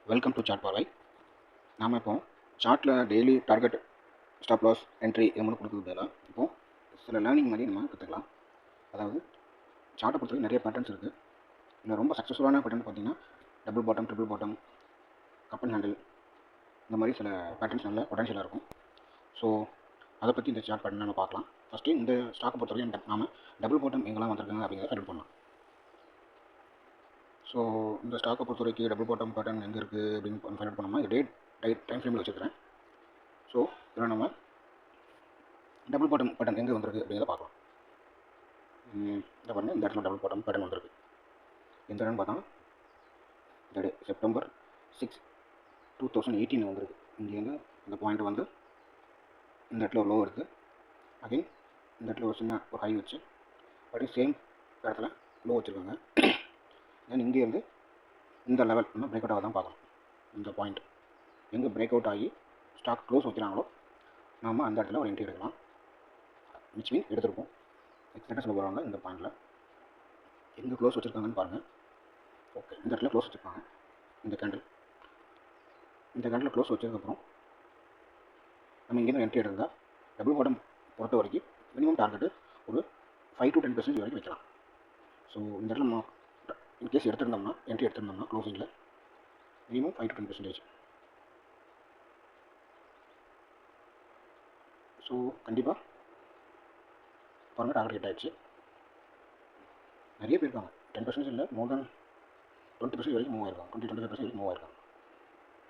Welcome to sort பார்வை. நாம் இப்போ சார்ட்டில் daily target stop loss entry இது மாதிரி கொடுக்குறது பதிலாக இப்போது சில லேர்னிங் மாதிரி நம்ம கற்றுக்கலாம். அதாவது சார்ட்டை பொறுத்தவரைக்கும் நிறைய பேட்டர்ன்ஸ் இருக்குது. இதில் ரொம்ப சக்ஸஸ்ஃபுல்லான பேட்டர்ன் பார்த்திங்கன்னா double bottom, triple bottom, cup and handle இந்த மாதிரி சில பேட்டர்ன்ஸ் நல்ல பொட்டன்ஷியலாக இருக்கும். ஸோ அதை பற்றி இந்த சார்ட் பேட்டர்ன் நம்ம பார்க்கலாம். ஃபஸ்ட்டு இந்த ஸ்டாக்கை பொறுத்தவரைக்கும் நாம் டபுள் பாட்டம் எங்கெல்லாம் வந்திருக்காங்க அப்படிங்கிறத அட் பண்ணலாம். ஸோ இந்த ஸ்டாக்கை பொறுத்த வரைக்கும் டபுள் பாட்டம் பேட்டர்ன் எங்கே இருக்குது அப்படின்னு ஃபைண்ட் அவுட் பண்ணோம்னா இது டைம் ஃப்ரேமில் வச்சுருக்கிறேன். ஸோ இதில் நம்ம டபுள் பாட்டம் பேட்டர்ன் எங்கே வந்திருக்கு அப்படிங்கிறத பார்க்கலாம். இந்த பாருங்கள், இந்த இடத்துல டபுள் பாட்டம் பேட்டர்ன் வந்திருக்கு. எந்த இடம்னு பார்த்தா இந்த டே September 6, 2018 வந்திருக்கு. இங்கேருந்து இந்த பாயிண்ட் வந்து இந்த இடத்துல ஒரு லோ இருக்குது. அகைன் இந்த இடத்துல ஒரு சின்ன ஒரு ஹை வச்சு அப்படியே சேம் இடத்துல லோ வச்சுருக்காங்க. தென் இங்கேருந்து இந்த லெவல் நம்ம பிரேக் அவுட் ஆக தான் பார்க்கணும். இந்த பாயிண்ட் எங்கே பிரேக் அவுட் ஆகி ஸ்டாக் க்ளோஸ் வைக்கிறாங்களோ நாம் அந்த இடத்துல ஒரு என்ட்ரி எடுக்கலாம். விச் மீன் எடுத்துருப்போம். எக்ஸாக்டாக சொல்ல போகிறாங்க. இந்த பாயிண்டில் எங்கே க்ளோஸ் வச்சுருக்காங்கன்னு பாருங்கள். ஓகே, இந்த இடத்துல க்ளோஸ் வச்சுருக்காங்க. இந்த கேண்டில் க்ளோஸ் வச்சதுக்கப்புறம் நம்ம இங்கேருந்து என்ட்ரி எடுத்தால் டபுள் பாட்டம் பொறுத்த வரைக்கும் மினிமம் டார்கெட்டு ஒரு 5 to 10% வரைக்கும் வைக்கலாம். ஸோ இந்த இடத்துல நம்ம இன்கேஸ் என்ட்ரி எடுத்திருந்தோம்னா க்ளோசிங்கில் மினிமம் 5 to 10%. ஸோ கண்டிப்பாக பாருங்கள், டார்கெட் ஹிட் ஆகிடுச்சு. நிறைய பேர் இருக்காங்க, 10% இல்லை, மோர் தென் 20% வரைக்கும் மூவ் ஆயிருக்காங்க, 20-25% வரைக்கும் மூவ் ஆயிருக்காங்க.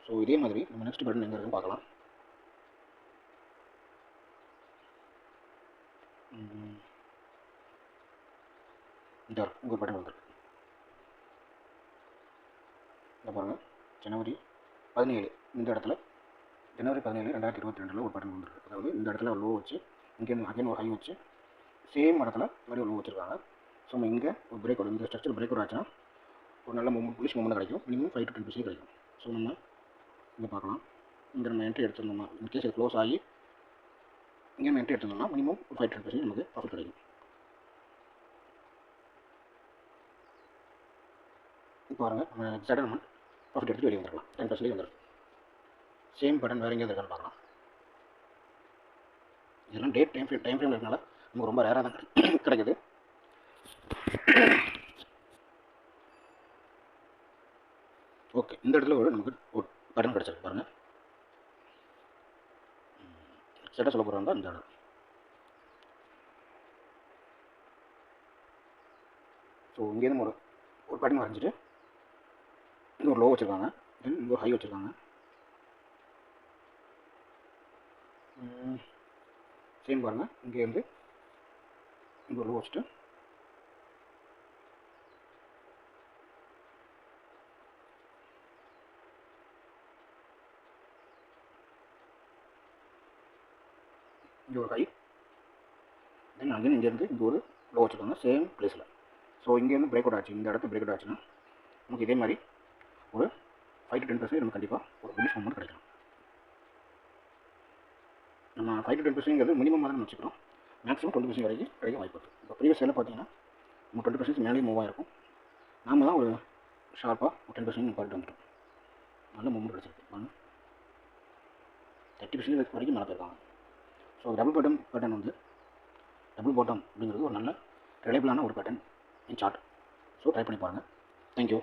ஸோ இதே மாதிரி நம்ம நெக்ஸ்ட் பட்டன் எங்கே இருக்குன்னு பார்க்கலாம். இந்த ஒரு பட்டன் வந்துருக்கு. இந்த பாருங்கள், January 17 இந்த இடத்துல January 17, 2022 ஒரு பட்டன் வந்துருக்கு. அதாவது இந்த இடத்துல ஒரு லோ வச்சு இங்கேருந்து அகைன் ஒரு ஹை வச்சு சேம் இடத்துல மாதிரி ஒரு லோ வச்சுருக்காங்க. ஸோ நம்ம இங்கே ஒரு பிரேக் அவுட், இந்த ஸ்ட்ரக்சர் பிரேக் அவுட் ஆச்சுன்னா ஒரு நல்ல புல்லிஷ் மூவ்மெண்ட் கிடைக்கும். மினிமம் 5 to 10% கிடைக்கும். ஸோ நம்ம இங்கே பார்க்கலாம். இங்கே நம்ம என்ட்ரி எடுத்துருந்தோம்னா இன்கேஸ் இது க்ளோஸ் ஆகி இங்கே நம்ம என்ட்ரி எடுத்துருந்தோம்னா மினிமம் ஒரு 5 to 10% நமக்கு ப்ராஃபிட் கிடைக்கும். இப்போ பாருங்கள், நம்ம எக்ஸாக்டாக நம்ம ப்ராஃபிட் எடுத்துகிட்டு வெளியே வந்துடலாம். 10% வந்துடும். சேம் பட்டன் வேறு எங்கேயும் இருக்கான்னு பார்க்கலாம். இதெல்லாம் டைம் ஃப்ரேம் இருக்கனால நமக்கு ரொம்ப ரேராக தான் கிடைக்குது. ஓகே, இந்த இடத்துல நமக்கு ஒரு பட்டன் கிடச்சிருக்கு பாருங்கள். எக்ஸாக்டாக சொல்ல போகிறாங்க இந்த இடம். ஸோ இங்கேருந்து ஒரு பட்டன் வரைஞ்சிட்டு இங்கே ஒரு லோ வச்சுருக்காங்க, தென் இங்கே ஒரு ஹை வச்சுருக்காங்க. சேம் பாருங்கள், இங்கேருந்து இங்கே ஒரு லோ வச்சுட்டு இங்கே ஒரு ஹை, தென் அகைன் இங்கேருந்து இங்கே ஒரு லோ வச்சுருக்காங்க சேம் பிளேஸில். ஸோ இங்கேருந்து பிரேக் அவுட் ஆச்சு. இந்த இடத்துல பிரேக் அவுட் ஆச்சுன்னா நமக்கு இதே மாதிரி ஒரு 5 to 10% நமக்கு கண்டிப்பாக ஒரு புல்லிஷ் மூவ்மெண்ட் கிடைக்கும். நம்ம 5 to 10%ங்கிறது மினிமம் தான் வச்சுக்கிறோம். மேக்ஸிமம் 20% வரைக்கும் கிடைக்க வாய்ப்பு இருக்குது. இப்போ ப்ரீவியஸ் இயரில் பார்த்தீங்கன்னா நம்ம 20% மேலேயும் மூவ் ஆகிருக்கும். நாம தான் ஒரு ஷார்ப்பாக ஒரு 10% பாட்டு வந்துட்டோம். நல்ல மூவ்மெண்ட் கிடச்சிருக்கு. 30% வரைக்கும் மேலே போயிருக்காங்க. ஸோ டபுள் பாட்டம் வந்து டபுள் பாட்டம் அப்படிங்கிறது ஒரு நல்ல ரிலையபிளான ஒரு pattern in chart. So try பண்ணி பாருங்கள். தேங்க்யூ.